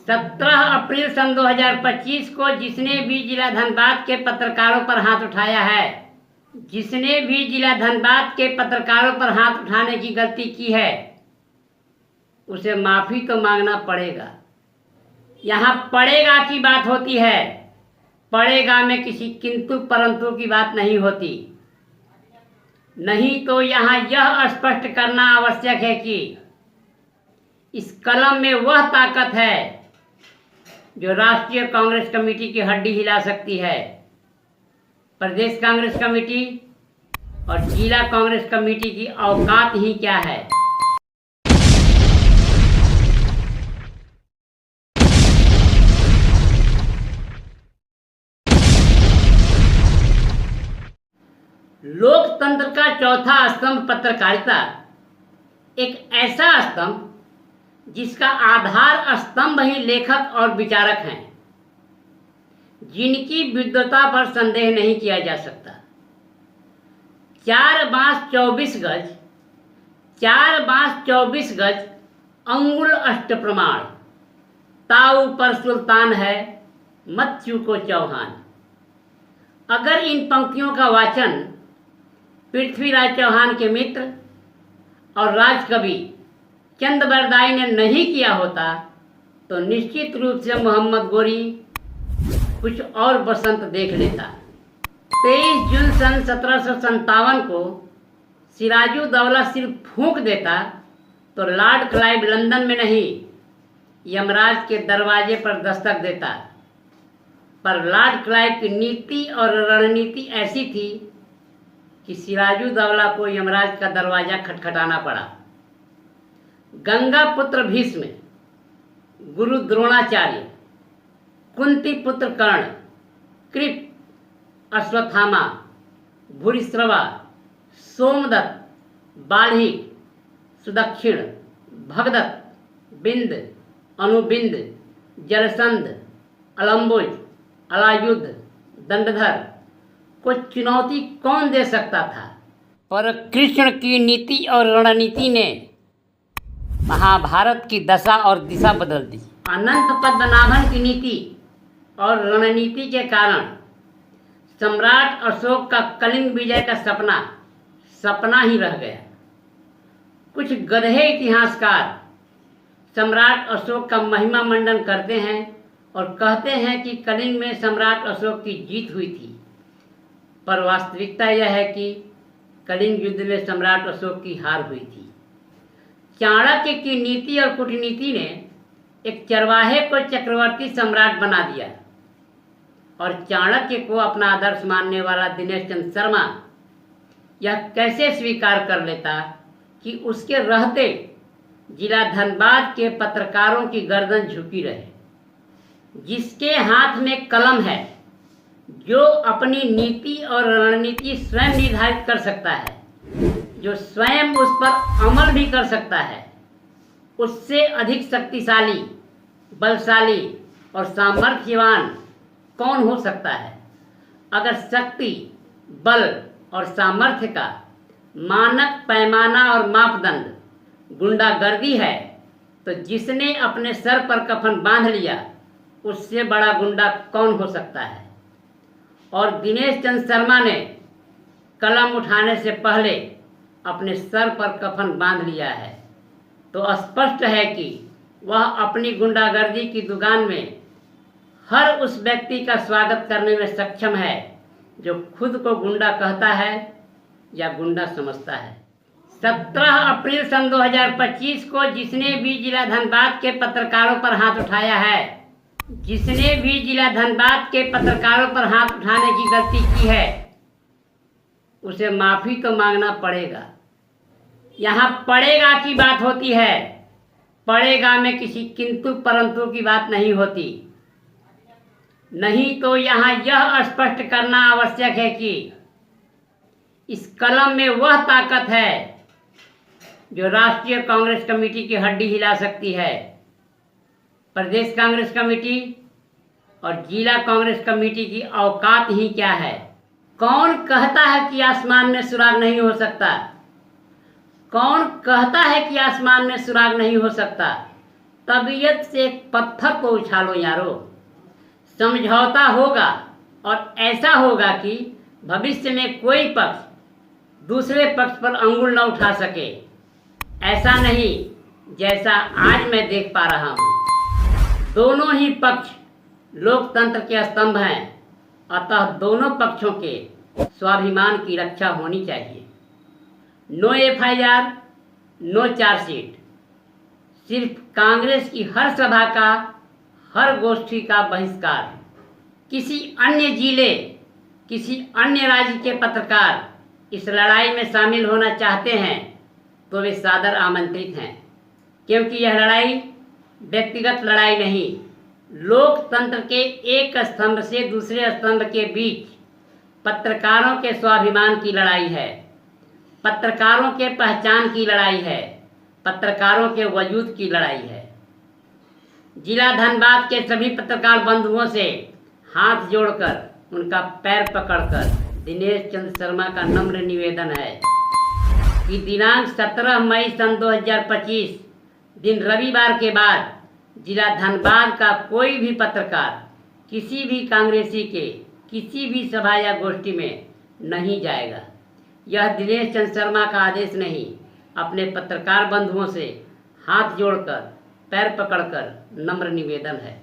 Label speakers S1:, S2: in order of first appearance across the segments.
S1: 17 अप्रैल सन 2025 को जिसने भी जिला धनबाद के पत्रकारों पर हाथ उठाया है, जिसने भी जिला धनबाद के पत्रकारों पर हाथ उठाने की गलती की है, उसे माफ़ी तो मांगना पड़ेगा। यहाँ पड़ेगा की बात होती है, पड़ेगा में किसी किंतु परंतु की बात नहीं होती। नहीं तो यहाँ यह स्पष्ट करना आवश्यक है कि इस कलम में वह ताकत है जो राष्ट्रीय कांग्रेस कमेटी की हड्डी हिला सकती है। प्रदेश कांग्रेस कमेटी और जिला कांग्रेस कमेटी की औकात ही क्या है। लोकतंत्र का चौथा स्तंभ पत्रकारिता एक ऐसा स्तंभ जिसका आधार स्तंभ ही लेखक और विचारक हैं, जिनकी विद्वता पर संदेह नहीं किया जा सकता। 4 बांस 24 गज, 4 बांस 24 गज अंगुल अष्ट प्रमाण, ताऊ पर सुल्तान है मत चूको चौहान। अगर इन पंक्तियों का वाचन पृथ्वीराज चौहान के मित्र और राजकवि चंद बरदाई ने नहीं किया होता तो निश्चित रूप से मोहम्मद गोरी कुछ और बसंत देख लेता। 23 जून सन 1757 को सिराजुद्दौला सिर्फ फूंक देता तो लॉर्ड क्लाइव लंदन में नहीं, यमराज के दरवाजे पर दस्तक देता। पर लॉर्ड क्लाइव की नीति और रणनीति ऐसी थी कि सिराजुद्दौला को यमराज का दरवाजा खटखटाना पड़ा। गंगा पुत्र भीष्म, गुरु द्रोणाचार्य, कुंती पुत्र कर्ण, कृप, अश्वत्थामा, भूरिश्रवा, सोमदत्त, बाल्हिक, सुदक्षिण, भगदत्त, बिंद, अनुबिंद, जलसंध, अलम्बुज, अलायुद्ध, दंडधर को चुनौती कौन दे सकता था। पर कृष्ण की नीति और रणनीति ने महाभारत की दशा और दिशा बदल दी। अनंत पद्मनाभन की नीति और रणनीति के कारण सम्राट अशोक का कलिंग विजय का सपना ही रह गया। कुछ गधे इतिहासकार सम्राट अशोक का महिमा मंडन करते हैं और कहते हैं कि कलिंग में सम्राट अशोक की जीत हुई थी, पर वास्तविकता यह है कि कलिंग युद्ध में सम्राट अशोक की हार हुई थी। चाणक्य की नीति और कूटनीति ने एक चरवाहे को चक्रवर्ती सम्राट बना दिया और चाणक्य को अपना आदर्श मानने वाला दिनेश चंद्र शर्मा यह कैसे स्वीकार कर लेता कि उसके रहते जिला धनबाद के पत्रकारों की गर्दन झुकी रहे। जिसके हाथ में कलम है, जो अपनी नीति और रणनीति स्वयं निर्धारित कर सकता है, जो स्वयं उस पर अमल भी कर सकता है, उससे अधिक शक्तिशाली, बलशाली और सामर्थ्यवान कौन हो सकता है। अगर शक्ति, बल और सामर्थ्य का मानक पैमाना और मापदंड गुंडागर्दी है, तो जिसने अपने सर पर कफन बांध लिया उससे बड़ा गुंडा कौन हो सकता है। और दिनेश चंद्र शर्मा ने कलम उठाने से पहले अपने सर पर कफन बांध लिया है, तो स्पष्ट है कि वह अपनी गुंडागर्दी की दुकान में हर उस व्यक्ति का स्वागत करने में सक्षम है जो खुद को गुंडा कहता है या गुंडा समझता है। 17 अप्रैल सन 2025 को जिसने भी जिला धनबाद के पत्रकारों पर हाथ उठाया है, जिसने भी जिला धनबाद के पत्रकारों पर हाथ उठाने की गलती की है, उसे माफ़ी तो मांगना पड़ेगा। यहाँ पड़ेगा की बात होती है, पड़ेगा में किसी किंतु परंतु की बात नहीं होती। नहीं तो यहाँ यह स्पष्ट करना आवश्यक है कि इस कलम में वह ताकत है जो राष्ट्रीय कांग्रेस कमेटी की हड्डी हिला सकती है। प्रदेश कांग्रेस कमेटी और जिला कांग्रेस कमेटी की औकात ही क्या है। कौन कहता है कि आसमान में सुराग नहीं हो सकता? कौन कहता है कि आसमान में सुराग नहीं हो सकता? तबीयत से एक पत्थर को उछालो यारो। समझौता होगा और ऐसा होगा कि भविष्य में कोई पक्ष दूसरे पक्ष पर अंगुल न उठा सके। ऐसा नहीं जैसा आज मैं देख पा रहा हूँ। दोनों ही पक्ष लोकतंत्र के स्तंभ हैं, अतः दोनों पक्षों के स्वाभिमान की रक्षा होनी चाहिए। No FIR, no chargesheet. सिर्फ कांग्रेस की हर सभा का, हर गोष्ठी का बहिष्कार। किसी अन्य जिले, किसी अन्य राज्य के पत्रकार इस लड़ाई में शामिल होना चाहते हैं तो वे सादर आमंत्रित हैं, क्योंकि यह लड़ाई व्यक्तिगत लड़ाई नहीं, लोकतंत्र के एक स्तंभ से दूसरे स्तंभ के बीच पत्रकारों के स्वाभिमान की लड़ाई है, पत्रकारों के पहचान की लड़ाई है, पत्रकारों के वजूद की लड़ाई है। जिला धनबाद के सभी पत्रकार बंधुओं से हाथ जोड़कर, उनका पैर पकड़कर दिनेश चंद्र शर्मा का नम्र निवेदन है कि दिनांक 17 मई सन 2025 दिन रविवार के बाद जिला धनबाद का कोई भी पत्रकार किसी भी कांग्रेसी के किसी भी सभा या गोष्ठी में नहीं जाएगा। यह दिनेश चंद्र शर्मा का आदेश नहीं, अपने पत्रकार बंधुओं से हाथ जोड़कर, पैर पकड़कर नम्र निवेदन है।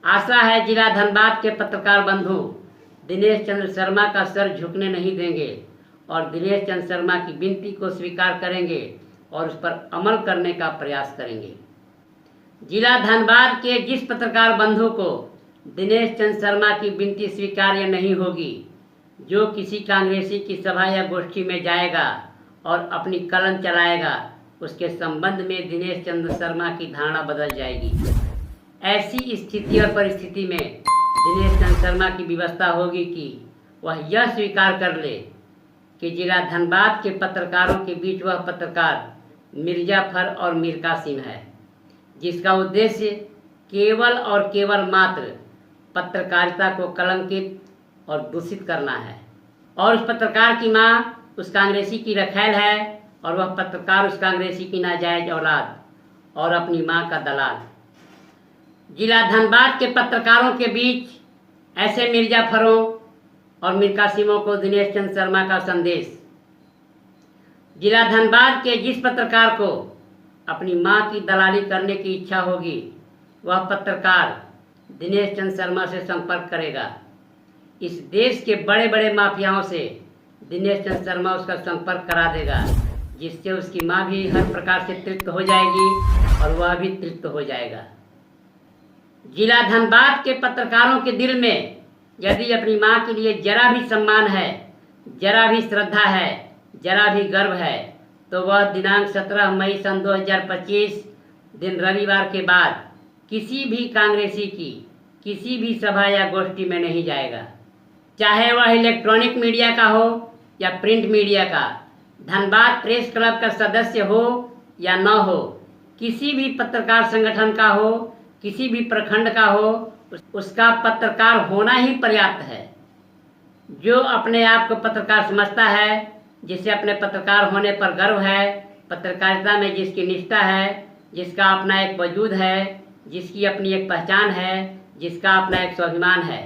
S1: आशा है जिला धनबाद के पत्रकार बंधु दिनेश चंद्र शर्मा का सर झुकने नहीं देंगे और दिनेश चंद्र शर्मा की विनती को स्वीकार करेंगे और उस पर अमल करने का प्रयास करेंगे। जिला धनबाद के जिस पत्रकार बंधु को दिनेश चंद्र शर्मा की विनती स्वीकार्य नहीं होगी, जो किसी कांग्रेसी की सभा या गोष्ठी में जाएगा और अपनी कलम चलाएगा, उसके संबंध में दिनेश चंद्र शर्मा की धारणा बदल जाएगी। ऐसी स्थिति और परिस्थिति में दिनेश चंद्र शर्मा की व्यवस्था होगी कि वह यह स्वीकार कर ले कि जिला धनबाद के पत्रकारों के बीच वह पत्रकार मिर्जाफर और मीर कासिम है, जिसका उद्देश्य केवल और केवल मात्र पत्रकारिता को कलंकित और दूषित करना है। और उस पत्रकार की माँ उस कांग्रेसी की रखैल है और वह पत्रकार उस कांग्रेसी की नाजायज औलाद और अपनी माँ का दलाल। जिला धनबाद के पत्रकारों के बीच ऐसे मिर्जाफरों और मीर कासिमों को दिनेश चंद्र शर्मा का संदेश। जिला धनबाद के जिस पत्रकार को अपनी मां की दलाली करने की इच्छा होगी, वह पत्रकार दिनेश चंद्र शर्मा से संपर्क करेगा। इस देश के बड़े बड़े माफियाओं से दिनेश चंद्र शर्मा उसका संपर्क करा देगा, जिससे उसकी मां भी हर प्रकार से तृप्त हो जाएगी और वह भी तृप्त हो जाएगा। जिला धनबाद के पत्रकारों के दिल में यदि अपनी मां के लिए जरा भी सम्मान है, जरा भी श्रद्धा है, जरा भी गर्व है, तो वह दिनांक 17 मई सन 2025 दिन रविवार के बाद किसी भी कांग्रेसी की किसी भी सभा या गोष्ठी में नहीं जाएगा, चाहे वह इलेक्ट्रॉनिक मीडिया का हो या प्रिंट मीडिया का, धनबाद प्रेस क्लब का सदस्य हो या न हो, किसी भी पत्रकार संगठन का हो, किसी भी प्रखंड का हो, उसका पत्रकार होना ही पर्याप्त है। जो अपने आप को पत्रकार समझता है, जिसे अपने पत्रकार होने पर गर्व है, पत्रकारिता में जिसकी निष्ठा है, जिसका अपना एक वजूद है, जिसकी अपनी एक पहचान है, जिसका अपना एक स्वाभिमान है,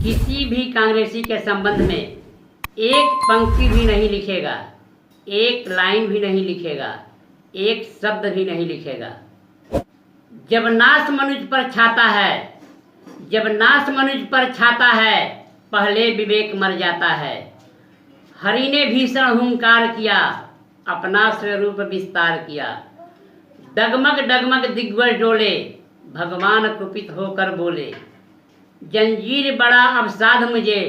S1: किसी भी कांग्रेसी के संबंध में एक पंक्ति भी नहीं लिखेगा, एक लाइन भी नहीं लिखेगा, एक शब्द भी नहीं लिखेगा। जब नाश मनुष्य पर छाता है, जब नाश मनुष्य पर छाता है, पहले विवेक मर जाता है। हरि ने भीषण हुंकार किया, अपना स्वरूप विस्तार किया। डगमग डगमग दिग्गज डोले, भगवान कुपित होकर बोले, जंजीर बड़ा अवसाद मुझे,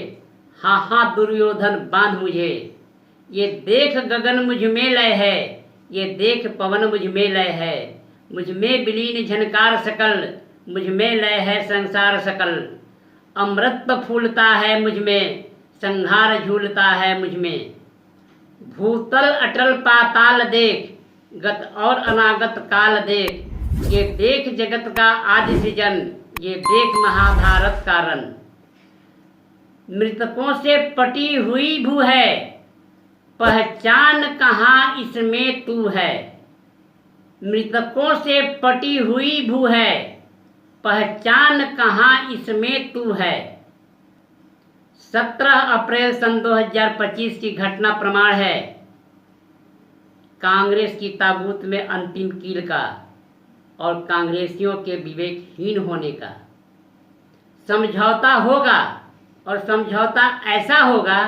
S1: हाँ हाँ दुर्योधन बांध मुझे। ये देख गगन मुझ में लय है, ये देख पवन मुझ में लय है, मुझ में विलीन झनकार सकल, मुझ में लय है संसार सकल। अमृत फूलता है मुझ में, संहार झूलता है मुझ में। भूतल अटल पाताल देख, गत और अनागत काल देख। ये देख जगत का आदि सृजन, ये देख महाभारत का रन। मृतकों से पटी हुई भू है, पहचान कहाँ इसमें तू है। मृतकों से पटी हुई भू है, पहचान कहाँ इसमें तू है। 17 अप्रैल सन 2025 की घटना प्रमाण है कांग्रेस की ताबूत में अंतिम कील का और कांग्रेसियों के विवेकहीन होने का। समझौता होगा और समझौता ऐसा होगा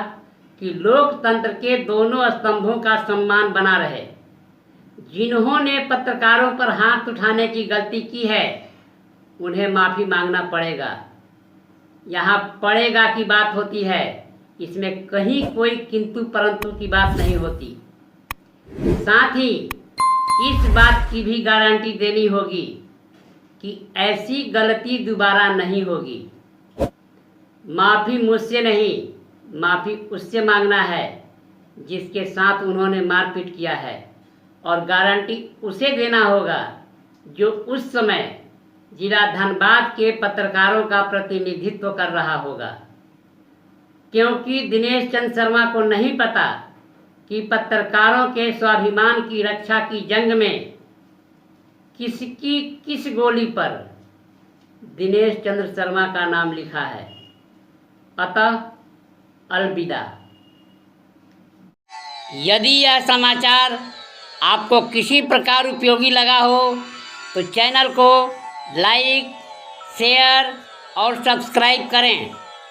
S1: कि लोकतंत्र के दोनों स्तंभों का सम्मान बना रहे। जिन्होंने पत्रकारों पर हाथ उठाने की गलती की है उन्हें माफ़ी मांगना पड़ेगा। यहाँ पड़ेगा की बात होती है, इसमें कहीं कोई किंतु परंतु की बात नहीं होती। साथ ही इस बात की भी गारंटी देनी होगी कि ऐसी गलती दोबारा नहीं होगी। माफ़ी मुझसे नहीं, माफ़ी उससे मांगना है जिसके साथ उन्होंने मारपीट किया है, और गारंटी उसे देना होगा जो उस समय जिला धनबाद के पत्रकारों का प्रतिनिधित्व कर रहा होगा। क्योंकि दिनेश चंद्र शर्मा को नहीं पता कि पत्रकारों के स्वाभिमान की रक्षा की जंग में किसकी किस गोली पर दिनेश चंद्र शर्मा का नाम लिखा है। अतः अलविदा। यदि यह समाचार आपको किसी प्रकार उपयोगी लगा हो तो चैनल को लाइक, शेयर और सब्सक्राइब करें।